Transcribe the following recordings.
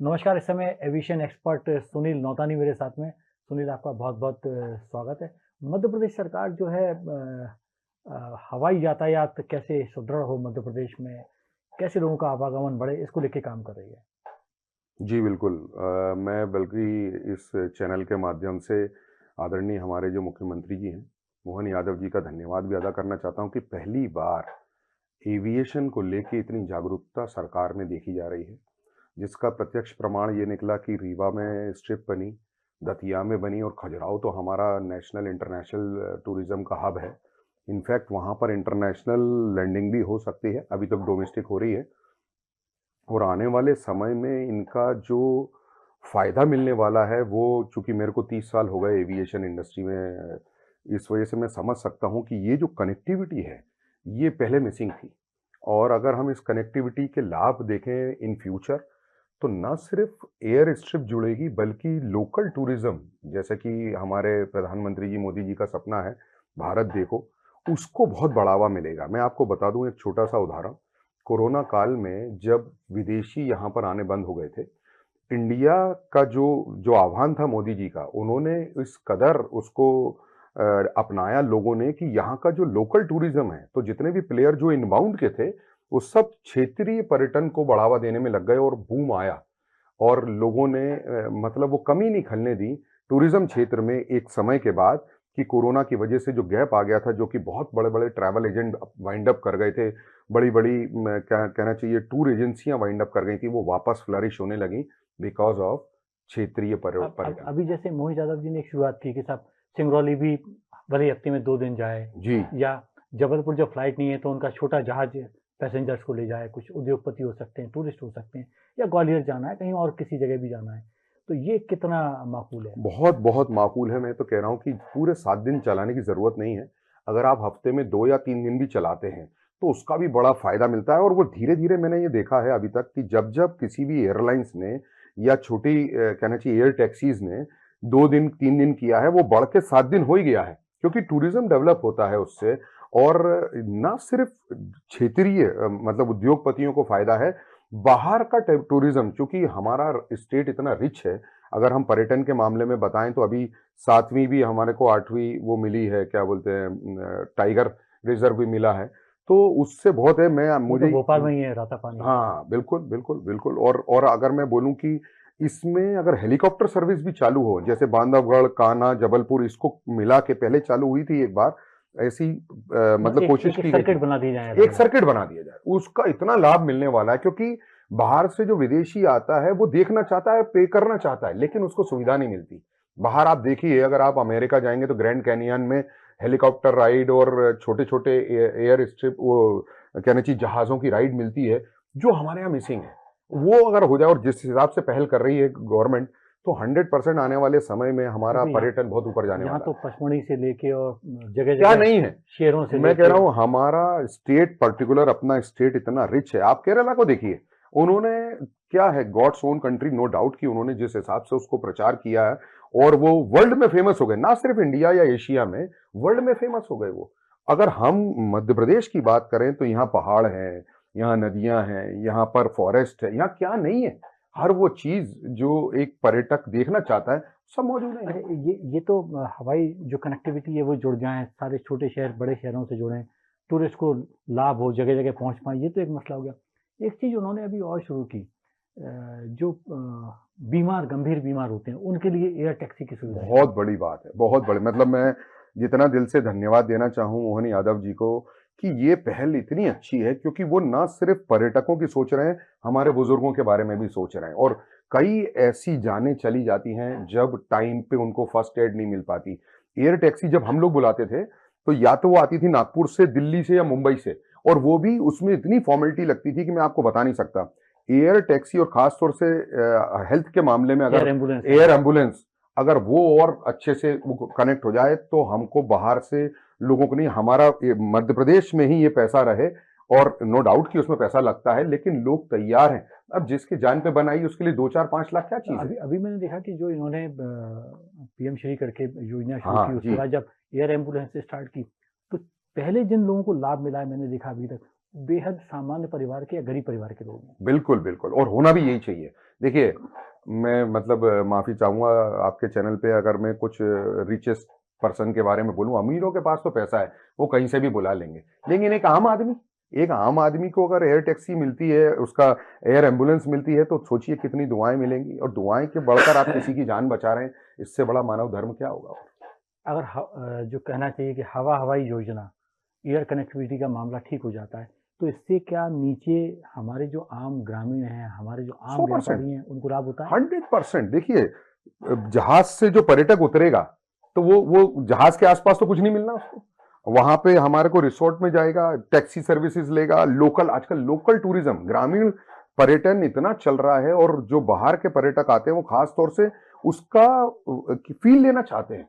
नमस्कार, इस समय एविएशन एक्सपर्ट सुनील नौतानी मेरे साथ में। सुनील, आपका बहुत-बहुत स्वागत है। मध्य प्रदेश सरकार जो है हवाई यातायात कैसे सुदृढ़ हो मध्य प्रदेश में, कैसे लोगों का आवागमन बढ़े, इसको लेके काम कर रही है। जी, बिल्कुल। मैं बल्कि इस चैनल के माध्यम से आदरणीय हमारे जो मुख्यमंत्री जी हैं, मोहन यादव जी का धन्यवाद भी अदा करना चाहता हूँ कि पहली बार एविएशन को लेके इतनी जागरूकता सरकार में देखी जा रही है, जिसका प्रत्यक्ष प्रमाण ये निकला कि रीवा में स्ट्रिप बनी, दतिया में बनी और खजुराहो तो हमारा नेशनल इंटरनेशनल टूरिज़्म का हब है। इनफैक्ट वहाँ पर इंटरनेशनल लैंडिंग भी हो सकती है, अभी तक डोमेस्टिक हो रही है। और आने वाले समय में इनका जो फ़ायदा मिलने वाला है वो चूँकि मेरे को 30 साल हो गए एविएशन इंडस्ट्री में, इस वजह से मैं समझ सकता हूँ कि ये जो कनेक्टिविटी है, ये पहले मिसिंग थी। और अगर हम इस कनेक्टिविटी के लाभ देखें इन फ्यूचर, तो ना सिर्फ एयर स्ट्रिप जुड़ेगी बल्कि लोकल टूरिज़्म, जैसे कि हमारे प्रधानमंत्री जी मोदी जी का सपना है, भारत देखो, उसको बहुत बढ़ावा मिलेगा। मैं आपको बता दूँ एक छोटा-सा उदाहरण। कोरोना काल में जब विदेशी यहाँ पर आने बंद हो गए थे, इंडिया का जो जो आह्वान था मोदी जी का, उन्होंने इस कदर उसको अपनाया लोगों ने कि यहाँ का जो लोकल टूरिज़्म है, तो जितने भी प्लेयर जो इनबाउंड के थे, वो सब क्षेत्रीय पर्यटन को बढ़ावा देने में लग गए और बूम आया। और लोगों ने मतलब वो कमी नहीं खलने दी टूरिज्म क्षेत्र में एक समय के बाद कि कोरोना की वजह से जो गैप आ गया था, जो कि बहुत बड़े-बड़े ट्रैवल एजेंट वाइंड अप कर गए थे, बड़ी-बड़ी क्या कहना चाहिए टूर एजेंसियां वाइंड अप कर गई थी, वो वापस फ्लरिश होने लगी बिकॉज ऑफ क्षेत्रीय अब पर्यटन। अभी जैसे मोहित यादव जी ने एक शुरुआत की कि साहब सिंगरौली भी भले हफ्ते में 2 दिन जाए, जी। या जबलपुर जब फ्लाइट नहीं है तो उनका छोटा जहाज पैसेंजर्स को ले जाए। कुछ उद्योगपति हो सकते हैं, टूरिस्ट हो सकते हैं, या ग्वालियर जाना है, कहीं और किसी जगह भी जाना है। तो ये कितना माकूल है? बहुत बहुत माकूल है। मैं तो कह रहा हूँ कि पूरे 7 दिन चलाने की जरूरत नहीं है। अगर आप हफ्ते में 2 या 3 दिन भी चलाते हैं तो उसका भी बड़ा फायदा मिलता है। और वो धीरे धीरे मैंने ये देखा है अभी तक कि जब जब किसी भी एयरलाइंस ने या छोटी कहना चाहिए एयर टैक्सीज ने 2 दिन 3 दिन किया है, वो बढ़ के 7 दिन हो ही गया है, क्योंकि टूरिज्म डेवलप होता है उससे। और ना सिर्फ क्षेत्रीय मतलब उद्योगपतियों को फायदा है, बाहर का टूरिज्म, क्योंकि हमारा स्टेट इतना रिच है। अगर हम पर्यटन के मामले में बताएं तो अभी 7वीं भी हमारे को 8वीं वो मिली है, क्या बोलते हैं, टाइगर रिजर्व भी मिला है। तो उससे बहुत है। मैं वो तो मुझे भोपाल में ही है, रातापानी। हाँ, बिल्कुल बिल्कुल बिल्कुल। और अगर मैं बोलूं कि इसमें अगर हेलीकॉप्टर सर्विस भी चालू हो, जैसे बांधवगढ़ कान्हा जबलपुर इसको मिला के पहले चालू हुई थी एक बार, ऐसी मतलब एक कोशिश एक की गई सर्किट थी, बना दी जाए एक अलग-अलग। सर्किट बना दिया जाए, उसका इतना लाभ मिलने वाला है। क्योंकि बाहर से जो विदेशी आता है वो देखना चाहता है, पे करना चाहता है, लेकिन उसको सुविधा नहीं मिलती। बाहर आप देखिए, अगर आप अमेरिका जाएंगे तो ग्रैंड कैनियन में हेलीकॉप्टर राइड और छोटे छोटे एयर स्ट्रिप वो कहना चाहिए जहाजों की राइड मिलती है, जो हमारे यहाँ मिसिंग है। वो अगर हो जाए, और जिस हिसाब से पहल कर रही है गवर्नमेंट, तो 100% आने वाले समय में हमारा देखो यहाँ पर्यटन बहुत ऊपर जाने यहाँ वाला तो है। पचमढ़ी से लेके और क्या जगह-जगह नहीं है। शहरों से मैं कह लेके। रहा हूं हमारा स्टेट पर्टिकुलर, अपना स्टेट इतना रिच है। आप केरला को देखिए, उन्होंने क्या है, God's own country, no doubt कि उन्होंने जिस हिसाब से उसको प्रचार किया है और वो वर्ल्ड में फेमस हो गए, ना सिर्फ इंडिया या एशिया में, वर्ल्ड में फेमस हो गए वो। अगर हम मध्य प्रदेश की बात करें तो यहाँ पहाड़ है, यहाँ नदियां हैं, यहाँ पर फॉरेस्ट है, यहाँ क्या नहीं है। हर वो चीज जो एक पर्यटक देखना चाहता है सब मौजूद है यहाँ अच्छा, पर। ये तो हवाई जो कनेक्टिविटी है वो जुड़ जाए, सारे छोटे शहर बड़े शहरों से जुड़ें, टूरिस्ट को लाभ हो, जगह-जगह पहुँच पाएँ, ये तो एक मसला हो गया। एक चीज़ उन्होंने अभी और शुरू की, जो बीमार गंभीर बीमार होते हैं, उनके लिए एयर टैक्सी की सुविधा शुरू बहुत बड़ी बात है, बहुत बड़ी। मतलब मैं जितना दिल से धन्यवाद देना चाहूँ मोहन यादव जी को कि ये पहल इतनी अच्छी है, क्योंकि वो ना सिर्फ पर्यटकों की सोच रहे हैं, हमारे बुजुर्गों के बारे में भी सोच रहे हैं। और कई ऐसी जानें चली जाती हैं जब टाइम पे उनको फर्स्ट एड नहीं मिल पाती। एयर टैक्सी जब हम लोग बुलाते थे, तो या तो वो आती थी नागपुर से, दिल्ली से या मुंबई से, और वो भी उसमें इतनी फॉर्मेलिटी लगती थी कि मैं आपको बता नहीं सकता। एयर टैक्सी और खासतौर से हेल्थ के मामले में, एयर अगर एम्बुलेंस है। एयर एम्बुलेंस अगर वो और अच्छे से वो कनेक्ट हो जाए, तो हमको बाहर से लोगों को नहीं, हमारा मध्य प्रदेश में ही ये पैसा रहे। और नो डाउट कि उसमें पैसा लगता है, लेकिन लोग तैयार हैं। अब जिसकी जान पे बनाई उसके लिए 2 4 5 लाख क्या तो चीज है। अभी अभी मैंने देखा कि जो इन्होंने पीएम श्री करके योजना शुरू की, हाँ उसके जी। बाद जब एयर एम्बुलेंस से स्टार्ट की, तो पहले जिन लोगों को लाभ मिला है मैंने देखा अभी तक, बेहद सामान्य परिवार के या गरीब परिवार के लोग हैं। बिल्कुल बिल्कुल, और होना भी यही चाहिए। देखिए, मैं मतलब माफ़ी चाहूँगा आपके चैनल पे अगर मैं कुछ रिचेस्ट पर्सन के बारे में बोलूँ। अमीरों के पास तो पैसा है, वो कहीं से भी बुला लेंगे। लेकिन एक आम आदमी को अगर एयर टैक्सी मिलती है, उसका एयर एम्बुलेंस मिलती है, तो सोचिए कितनी दुआएँ मिलेंगी, और दुआएँ के बढ़कर आप किसी की जान बचा रहे हैं, इससे बड़ा मानव धर्म क्या होगा? अगर जो कहना चाहिए कि हवाई योजना, एयर कनेक्टिविटी का मामला ठीक हो जाता है, तो इससे क्या नीचे हमारे जो आम ग्रामीण हैं, हमारे जो आम 100%, व्यापारी हैं, उनको लाभ होता है? 100%। देखिए, जहाज से जो पर्यटक उतरेगा, तो वो जहाज के आसपास तो कुछ नहीं मिलना उसको। वहां पे हमारे को रिसोर्ट में जाएगा, टैक्सी सर्विसेज लेगा, आजकल लोकल टूरिज्म, ग्रामीण पर्यटन इतना चल रहा है, और जो बाहर के पर्यटक आते हैं वो खास तौर से उसका फील लेना चाहते हैं।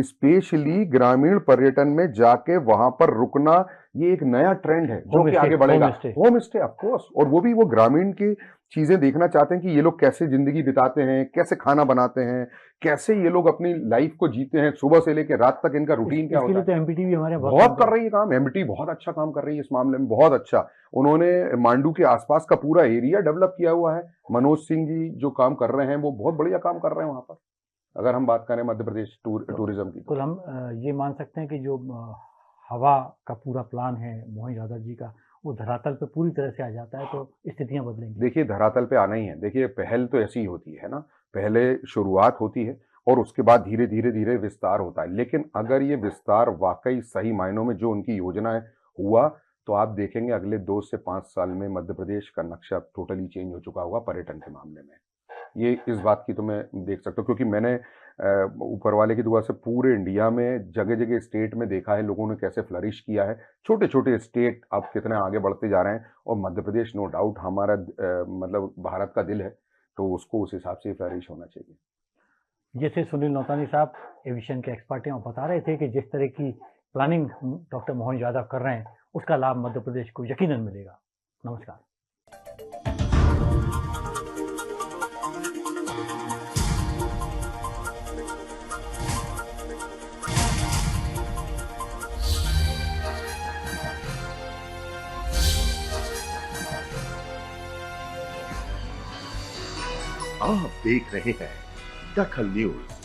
स्पेशली ग्रामीण पर्यटन में जाके वहां पर रुकना, ये एक नया ट्रेंड है जो कि आगे बढ़ेगा। होम स्टे ऑफ कोर्स, और वो ग्रामीण की चीजें देखना चाहते हैं कि ये लोग कैसे जिंदगी बिताते हैं, कैसे खाना बनाते हैं, कैसे ये लोग अपनी लाइफ को जीते हैं, सुबह से लेकर रात तक इनका रूटीन क्या होता है। तो एमपीटी भी हमारे बहुत कर रही है काम, एमटी बहुत अच्छा काम कर रही है इस मामले में, बहुत अच्छा। उन्होंने मांडू के आसपास का पूरा एरिया डेवलप किया हुआ है। मनोज सिंह जी जो काम कर रहे हैं वो बहुत बढ़िया काम कर रहे हैं वहां पर, अगर हम बात करें मध्य प्रदेश टूरिज्म की। तो हम ये मान सकते हैं कि जो हवा का पूरा प्लान है मोहन यादव जी का, वो धरातल पे पूरी तरह से आ जाता है तो स्थितियां बदलेंगी। देखिए, धरातल पे आना ही है। देखिए, पहल तो ऐसी ही होती है ना, पहले शुरुआत होती है और उसके बाद धीरे धीरे धीरे विस्तार होता है। लेकिन अगर ये विस्तार वाकई सही मायनों में जो उनकी योजना है हुआ, तो आप देखेंगे अगले 2 से 5 साल में मध्य प्रदेश का नक्शा टोटली चेंज हो चुका होगा पर्यटन के मामले में। ये इस बात की तो मैं देख सकता हूँ, क्योंकि मैंने ऊपर वाले की दुआ से पूरे इंडिया में जगह जगह स्टेट में देखा है लोगों ने कैसे फ्लरिश किया है। छोटे छोटे स्टेट अब कितने आगे बढ़ते जा रहे हैं, और मध्य प्रदेश नो डाउट हमारा मतलब भारत का दिल है, तो उसको उस हिसाब से फ्लरिश होना चाहिए। जैसे सुनील नौतानी साहब एविएशन के एक्सपर्ट हैं, वो बता रहे थे कि जिस तरह की प्लानिंग डॉक्टर मोहन यादव कर रहे हैं, उसका लाभ मध्य प्रदेश को यकीनन मिलेगा। नमस्कार। आप देख रहे हैं दखल न्यूज।